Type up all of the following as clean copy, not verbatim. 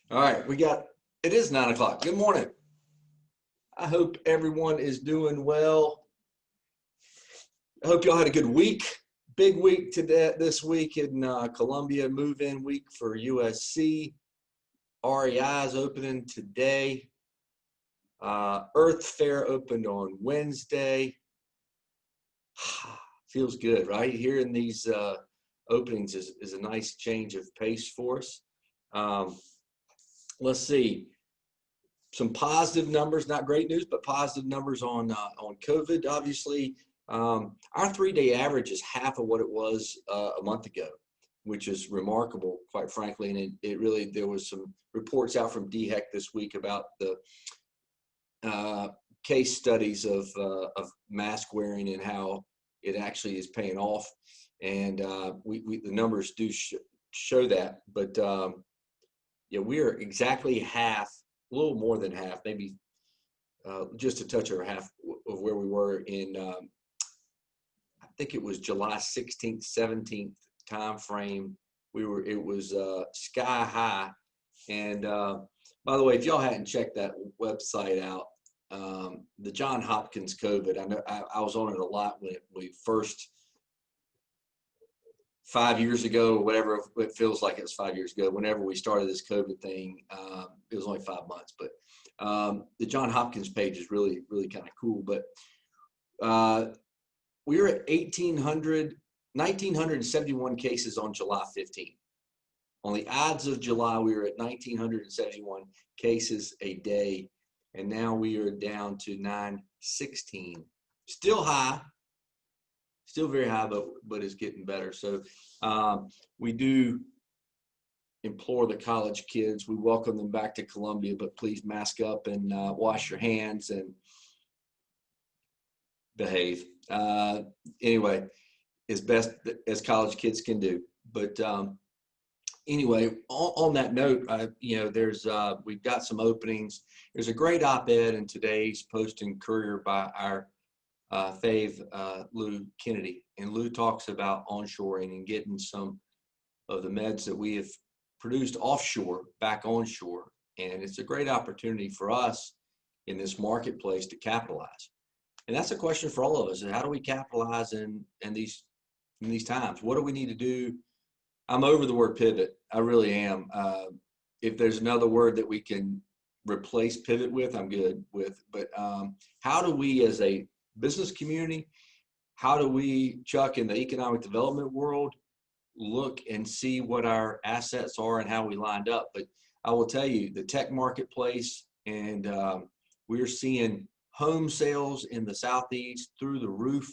All right, it is 9 o'clock. Good morning. I hope everyone is doing well. I hope y'all had a good week. Big week today, this week in Columbia, move-in week for USC. REI is opening today. Earth Fair opened on Wednesday. Feels good, right? Hearing these openings is a nice change of pace for us. Let's see. Some positive numbers, not great news, but positive numbers on COVID. Obviously, our 3-day average is half of what it was a month ago, which is remarkable, quite frankly. And it really, there was some reports out from DHEC this week about the case studies of mask wearing and how it actually is paying off. And the numbers do show that. But yeah, we are exactly half. A little more than half, maybe just a touch over half of where we were in, I think it was July 16th, 17th time frame. It was sky high. And by the way, if y'all hadn't checked that website out, the John Hopkins COVID, I know I was on it a lot when we first, 5 years ago, or whatever, it feels like it was 5 years ago, whenever we started this COVID thing. It was only 5 months, but the John Hopkins page is really, really kind of cool. But we were at 1,971 cases on July 15th. On the odds of July, we were at 1,971 cases a day, and now we are down to 916. Still high. Still very high, but it's getting better. So we do implore the college kids. We welcome them back to Columbia, but please mask up and wash your hands and behave. Anyway, as best as college kids can do. But anyway, on that note, we've got some openings. There's a great op-ed in today's Post and Courier by our fave Lou Kennedy, and Lou talks about onshoring and getting some of the meds that we have produced offshore back onshore, and it's a great opportunity for us in this marketplace to capitalize. And that's a question for all of us: how do we capitalize in these times? What do we need to do? I'm over the word pivot. I really am. If there's another word that we can replace pivot with, I'm good with. But how do we, as a business community, how do we, Chuck, in the economic development world, look and see what our assets are and how we lined up? But I will tell you, the tech marketplace, and we're seeing home sales in the Southeast through the roof,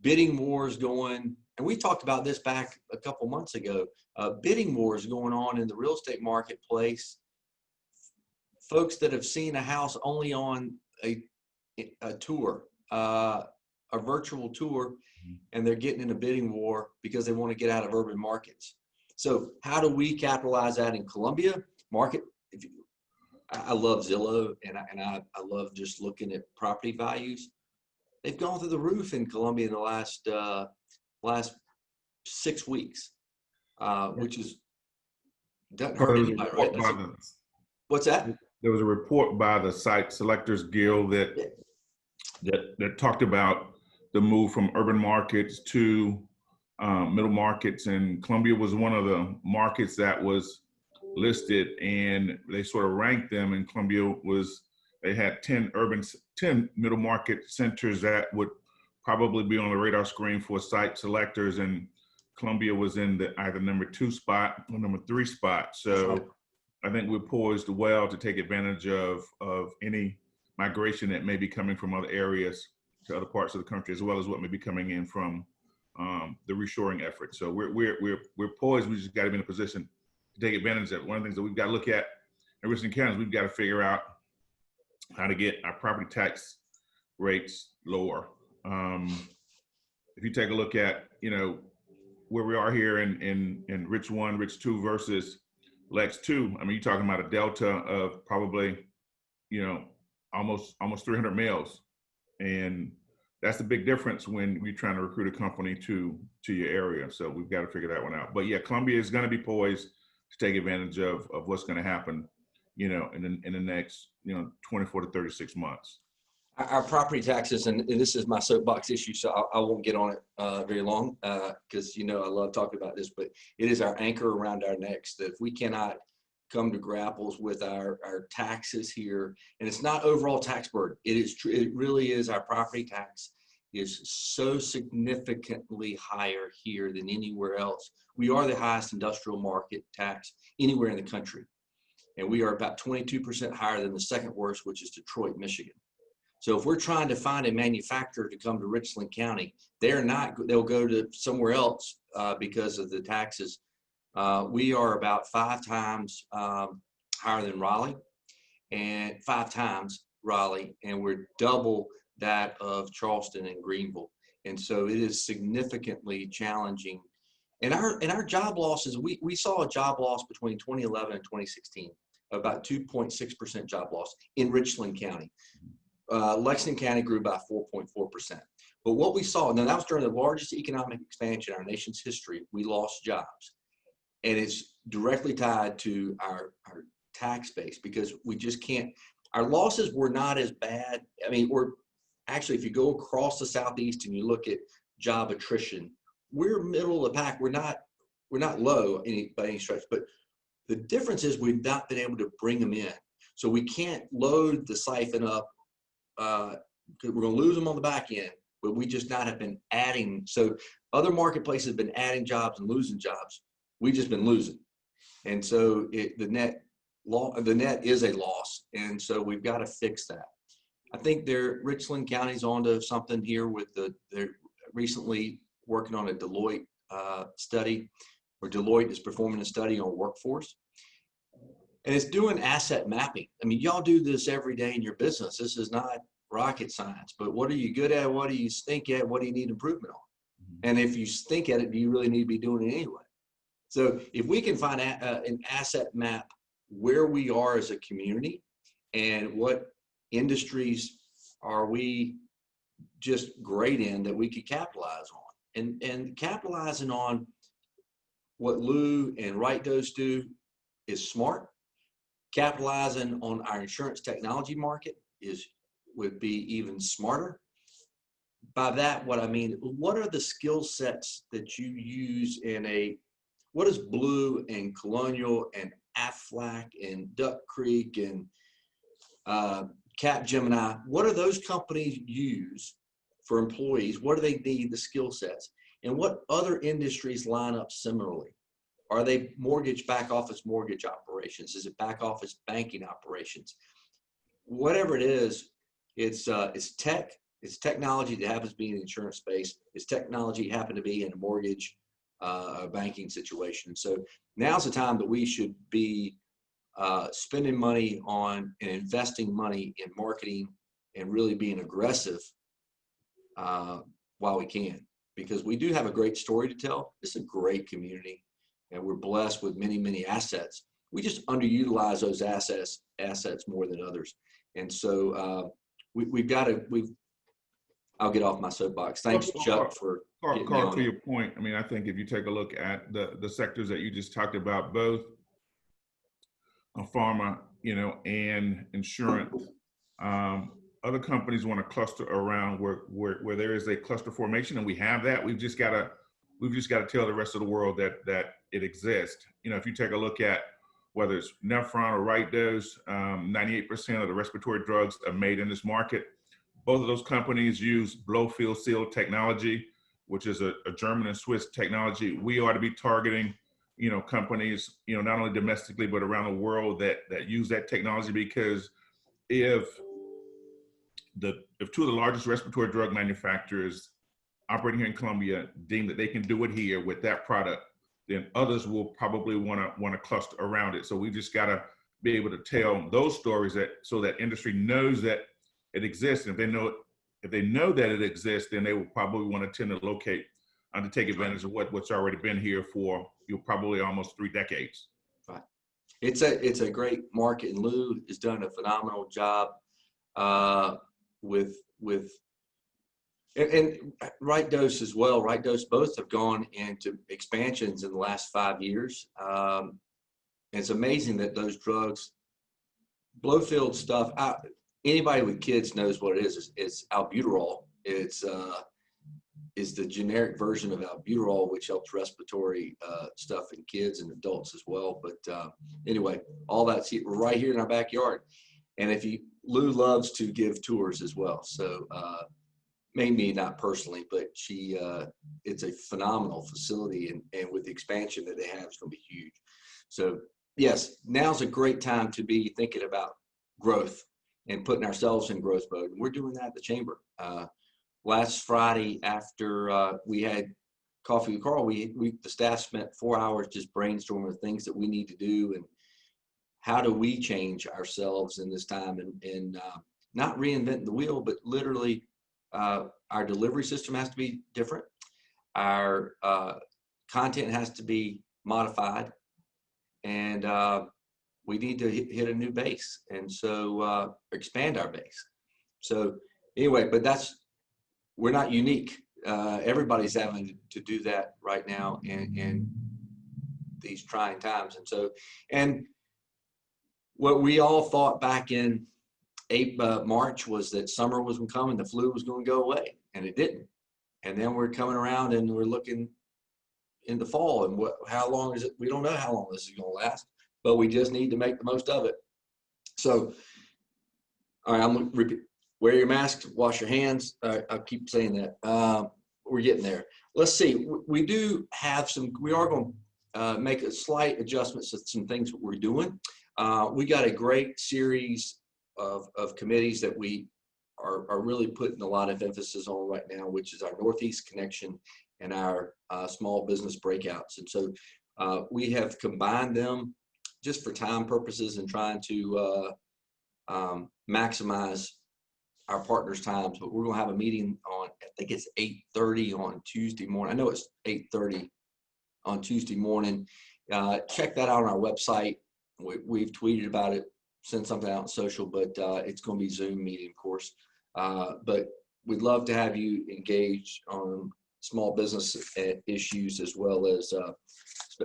bidding wars going, and we talked about this back a couple months ago, bidding wars going on in the real estate marketplace. Folks that have seen a house only on a tour, a virtual tour, and they're getting in a bidding war because they want to get out of urban markets. So how do we capitalize that in Columbia market? I love Zillow, and I love just looking at property values. They've gone through the roof in Columbia in the last 6 weeks, which is doesn't hurt anybody, right? What's that? There was a report by the Site Selectors Guild that talked about the move from urban markets to middle markets, and Columbia was one of the markets that was listed, and they sort of ranked them. And Columbia they had 10 middle market centers that would probably be on the radar screen for site selectors, and Columbia was in the either number 2 spot or number 3 spot. So I think we're poised well to take advantage of any migration that may be coming from other areas to other parts of the country, as well as what may be coming in from the reshoring effort. So we're poised. We just got to be in a position to take advantage of it. One of the things that we've got to look at in Richland County is we've got to figure out how to get our property tax rates lower. If you take a look at where we are here in Rich 1, Rich 2 versus Lex 2, I mean, you're talking about a delta of probably almost 300 mils, and that's the big difference when we're trying to recruit a company to your area. So we've got to figure that one out. But yeah, Columbia is going to be poised to take advantage of what's going to happen, in the next, 24 to 36 months. Our property taxes, and this is my soapbox issue, so I won't get on it very long because I love talking about this, but it is our anchor around our necks that if we cannot come to grapples with our taxes here, and it's not overall tax burden. It is true. It really is. Our property tax is so significantly higher here than anywhere else. We are the highest industrial market tax anywhere in the country, and we are about 22% higher than the second worst, which is Detroit, Michigan. So if we're trying to find a manufacturer to come to Richland County, they'll go to somewhere else because of the taxes. We are about 5 times higher than Raleigh, and 5 times Raleigh, and we're double that of Charleston and Greenville. And so it is significantly challenging. And our job losses, we saw a job loss between 2011 and 2016, about 2.6% job loss in Richland County. Lexington County grew by 4.4%. But what we saw, now that was during the largest economic expansion in our nation's history, we lost jobs. And it's directly tied to our tax base because we just can't, our losses were not as bad. I mean, actually, if you go across the Southeast and you look at job attrition, we're middle of the pack. We're not low by any stretch, but the difference is we've not been able to bring them in. So we can't load the siphon up because we're going to lose them on the back end, but we just not have been adding. So other marketplaces have been adding jobs and losing jobs. We've just been losing. And so the net is a loss. And so we've got to fix that. I think Richland County's onto something here with they're recently working on a Deloitte study, where Deloitte is performing a study on workforce. And it's doing asset mapping. I mean, y'all do this every day in your business. This is not rocket science, but what are you good at? What do you stink at? What do you need improvement on? And if you stink at it, do you really need to be doing it anyway? So if we can find an asset map where we are as a community and what industries are we just great in that we could capitalize on, and capitalizing on what Lou and Right Dose do is smart. Capitalizing on our insurance technology market would be even smarter. By that, what I mean, what are the skill sets that you use what does Blue and Colonial and Aflac and Duck Creek and Capgemini, what do those companies use for employees? What do they need, the skill sets? And what other industries line up similarly? Are they back office mortgage operations? Is it back office banking operations? Whatever it is, it's tech. It's technology that happens to be in the insurance space. It's technology happen to be in a mortgage banking situation. So now's the time that we should be spending money on and investing money in marketing and really being aggressive while we can, because we do have a great story to tell. It's a great community, and we're blessed with many, many assets. We just underutilize those assets more than others. And so I'll get off my soapbox. Thanks, Chuck, for getting me on to your point. I mean, I think if you take a look at the sectors that you just talked about, both pharma, and insurance, other companies want to cluster around where there is a cluster formation, and we have that. We've just got to tell the rest of the world that it exists. If you take a look at whether it's Nephron or Right Dose, 98% of the respiratory drugs are made in this market. Both of those companies use blow-fill-seal technology, which is a German and Swiss technology. We ought to be targeting, companies, not only domestically, but around the world that use that technology, because if 2 of the largest respiratory drug manufacturers operating here in Columbia deem that they can do it here with that product, then others will probably want to cluster around it. So we just got to be able to tell those stories so that industry knows that it exists. And if they know that it exists, then they will probably want to tend to locate and to take advantage of what's already been here for probably almost 3 decades. Right. It's a great market, and Lou has done a phenomenal job with and Right Dose as well. Right Dose both have gone into expansions in the last 5 years. it's amazing that those drugs, Blowfield stuff, anybody with kids knows what it is. It's albuterol. It's the generic version of albuterol, which helps respiratory stuff in kids and adults as well. But anyway, all that's right here in our backyard. And Lou loves to give tours as well. So maybe not personally, but it's a phenomenal facility, and with the expansion that they have, it's going to be huge. So yes, now's a great time to be thinking about growth and putting ourselves in growth mode. And we're doing that at the chamber. Last Friday, after we had coffee with Carl, the staff spent 4 hours just brainstorming things that we need to do and how do we change ourselves in this time, and not reinventing the wheel, but literally our delivery system has to be different. Our content has to be modified, and we need to hit a new base, and so expand our base. So anyway, but we're not unique. Everybody's having to do that right now in these trying times. And what we all thought back in March was that summer was going to come and the flu was going to go away, and it didn't. And then we're coming around and we're looking in the fall, and how long is it? We don't know how long this is going to last, but we just need to make the most of it. So, all right, I'm going to repeat. Wear your mask, wash your hands. I'll keep saying that. We're getting there. Let's see. We are going to make a slight adjustments to some things that we're doing. We got a great series of committees that we are really putting a lot of emphasis on right now, which is our Northeast Connection and our small business breakouts. And so we have combined them just for time purposes and trying to maximize our partners' times. But we're going to have a meeting on, I think it's 8:30 on Tuesday morning. I know it's 8:30 on Tuesday morning. Check that out on our website. We've tweeted about it, sent something out on social, but it's going to be Zoom meeting, of course. But we'd love to have you engage on small business issues as well as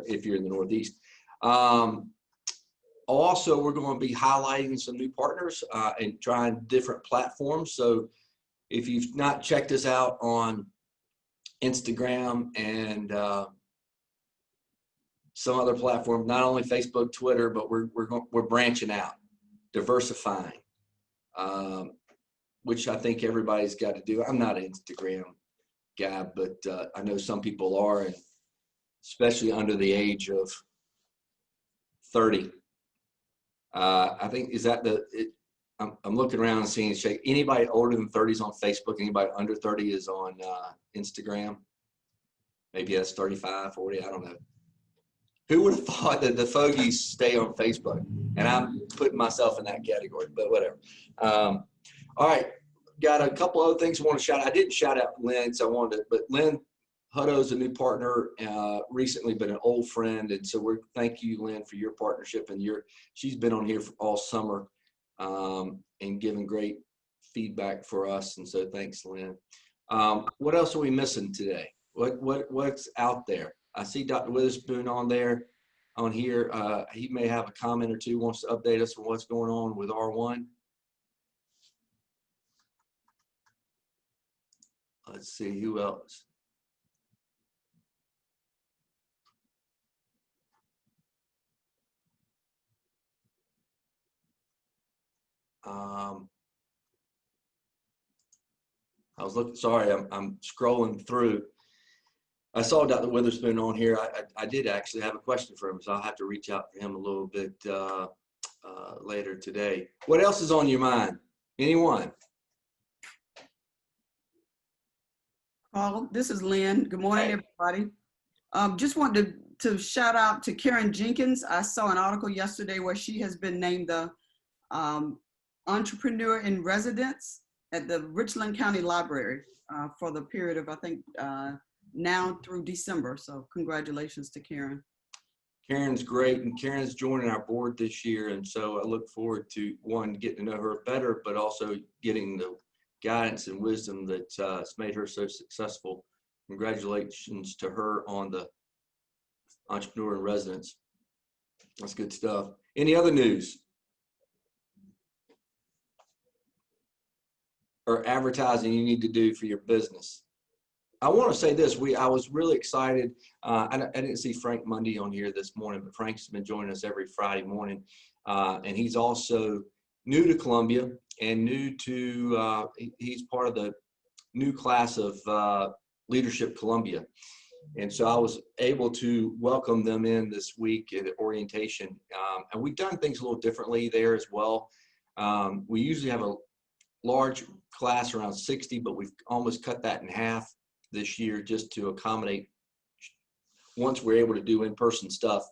if you're in the Northeast. Also, we're going to be highlighting some new partners and trying different platforms. So if you've not checked us out on Instagram and some other platform, not only Facebook, Twitter, but we're branching out, diversifying, which I think everybody's got to do. I'm not an Instagram guy, but I know some people are, and especially under the age of 30. I think I'm looking around and seeing anybody older than 30 is on Facebook. Anybody under 30 is on Instagram. Maybe that's 35, 40. I don't know. Who would have thought that the fogies stay on Facebook? And I'm putting myself in that category, but whatever. All right, got a couple other things I want to shout out. I didn't shout out Lynn, so I wanted to, but Lynn Hutto's a new partner recently, but an old friend. And so thank you, Lynn, for your partnership. And she's been on here for all summer and giving great feedback for us. And so thanks, Lynn. What else are we missing today? What's out there? I see Dr. Witherspoon on here. He may have a comment or two, wants to update us on what's going on with R1. Let's see, who else? I was looking, sorry, I'm scrolling through. I saw Dr. Witherspoon on here. I did actually have a question for him, so I'll have to reach out to him a little bit later today. What else is on your mind? Anyone? Paul, this is Lynn. Good morning, Hey. everybody. Just wanted to shout out to Karen Jenkins. I saw an article yesterday where she has been named the Entrepreneur in Residence at the Richland County Library for the period of, I think, now through December. So congratulations to Karen. Karen's great, and Karen's joining our board this year, and so I look forward to, one, getting to know her better, but also getting the guidance and wisdom that's made her so successful. Congratulations to her on the Entrepreneur in Residence. That's good stuff. Any other news or advertising you need to do for your business? I want to say this. I was really excited. I didn't see Frank Mundy on here this morning, but Frank's been joining us every Friday morning. And he's also new to Columbia and new to, he's part of the new class of Leadership Columbia. And so I was able to welcome them in this week at orientation. And we've done things a little differently there as well. We usually have a large class around 60, but we've almost cut that in half this year just to accommodate once we're able to do in-person stuff.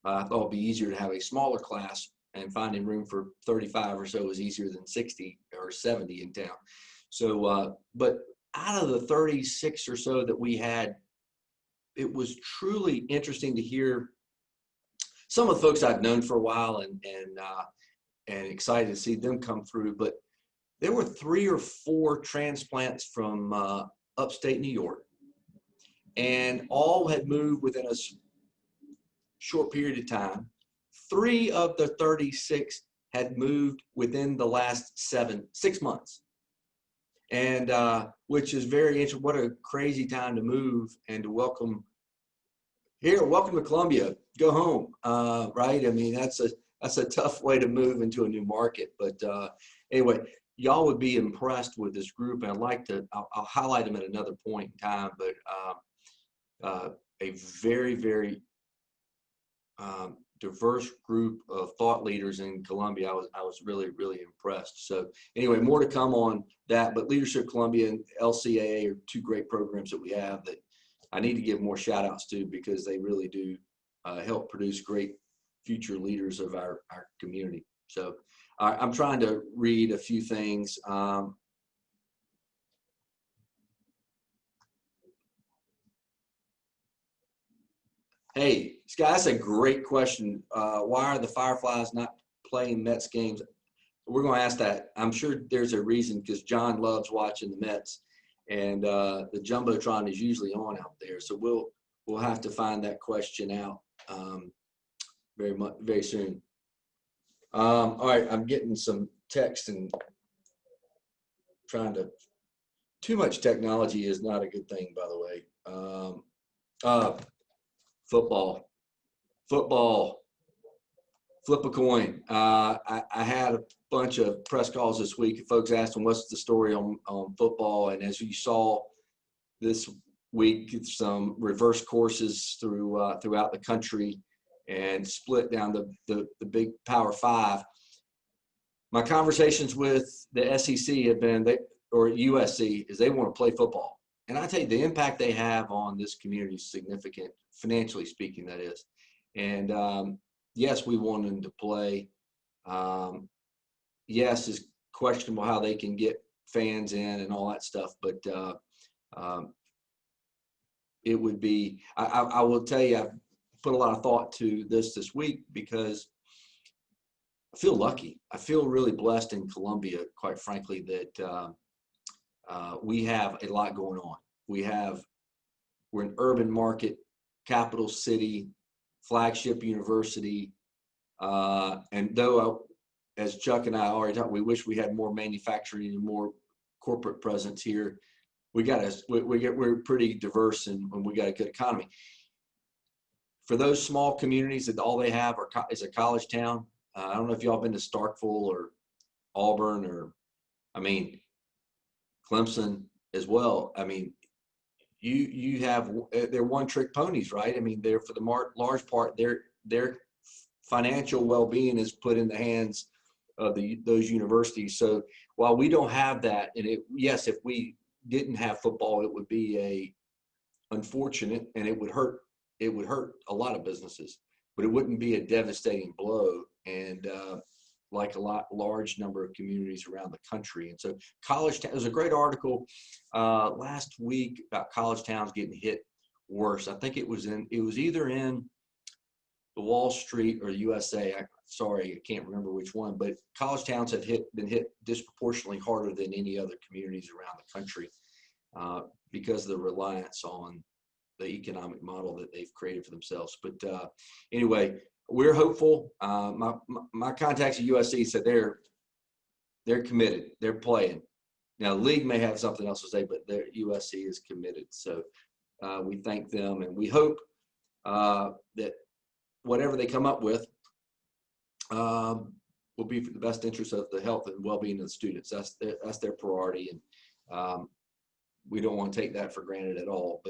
I thought it'd be easier to have a smaller class, and finding room for 35 or so is easier than 60 or 70 in town. So, but out of the 36 or so that we had, it was truly interesting to hear some of the folks I've known for a while and excited to see them come through. But there were 3 or 4 transplants from upstate New York, and all had moved within a short period of time. 3 of the 36 had moved within the last 6 months. And which is very interesting. What a crazy time to move and to welcome to Columbia, go home, right? I mean, that's a tough way to move into a new market. But anyway, y'all would be impressed with this group, and I'll highlight them at another point in time. But a very, very diverse group of thought leaders in Columbia. I was really, really impressed. So anyway, more to come on that. But Leadership Columbia and LCAA are 2 great programs that we have that I need to give more shout outs to, because they really do help produce great future leaders of our community. So I'm trying to read a few things. Hey, Scott, that's a great question. Why are the Fireflies not playing Mets games? We're going to ask that. I'm sure there's a reason, because John loves watching the Mets, and the Jumbotron is usually on out there. So we'll have to find that question out very soon. All right, I'm getting some text and too much technology is not a good thing, by the way. Football, flip a coin. I had a bunch of press calls this week. Folks asking what's the story on football, and as you saw this week, some reverse courses throughout the country and split down the big Power 5. My conversations with the SEC have been or USC is they want to play football, and I tell you the impact they have on this community is significant. Financially speaking, that is. And yes, we want them to play. Yes, it's questionable how they can get fans in and all that stuff, but it would be, I will tell you, I've put a lot of thought to this week, because I feel lucky. I feel really blessed in Columbia, quite frankly, that we have a lot going on. We're an urban market, capital city, flagship university, and though as Chuck and I already talked, we wish we had more manufacturing and more corporate presence here. We're pretty diverse, and we got a good economy. For those small communities that all they have is a college town, I don't know if y'all been to Starkville or Auburn or, I mean, Clemson as well. I mean, they're one-trick ponies, right? I mean, they're for the large part, their financial well-being is put in the hands of those universities. So while we don't have that, and yes, if we didn't have football, it would be unfortunate, and it would hurt a lot of businesses, but it wouldn't be a devastating blow. And like large number of communities around the country. And so there's a great article last week about college towns getting hit worse. I think it was either in the Wall Street or USA. Sorry, I can't remember which one, but college towns have been hit disproportionately harder than any other communities around the country because of the reliance on economic model that they've created for themselves. But anyway, we're hopeful. My contacts at USC said they're committed. They're playing. Now, the league may have something else to say, but USC is committed. So we thank them, and we hope that whatever they come up with will be for the best interest of the health and well-being of the students. That's their priority, and we don't want to take that for granted at all.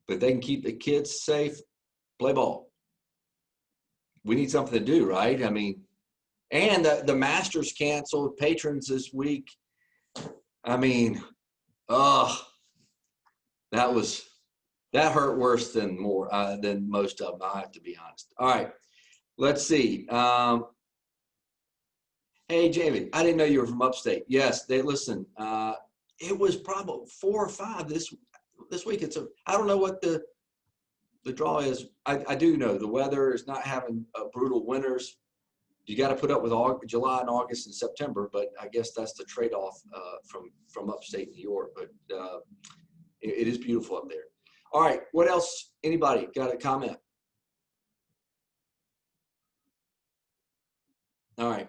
But they can keep the kids safe, play ball. We need something to do, right? I mean, and the Masters canceled, patrons this week. I mean, that hurt worse than most of them, I have to be honest. All right, let's see. Hey, Jamie, I didn't know you were from upstate. Yes, they listen. It was probably 4 or 5 this week. I don't know what the draw is. I do know the weather is not having brutal winters. You got to put up with July and August and September, but I guess that's the trade-off from upstate New York. But it is beautiful up there. All right, what else? Anybody got a comment? All right.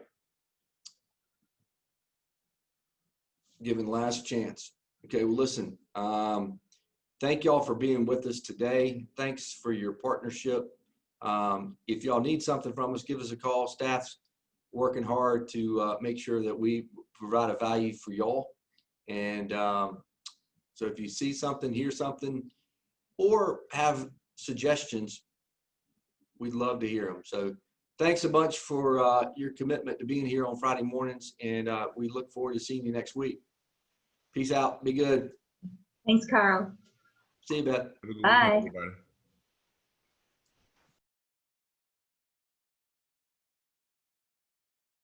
Giving last chance. Okay, well, listen, thank y'all for being with us today. Thanks for your partnership. If y'all need something from us, give us a call. Staff's working hard to make sure that we provide a value for y'all. And so if you see something, hear something, or have suggestions, we'd love to hear them. So thanks a bunch for your commitment to being here on Friday mornings, and we look forward to seeing you next week. Peace out. Be good. Thanks, Carl. See you, Beth. Have a good Bye. weekend, everybody.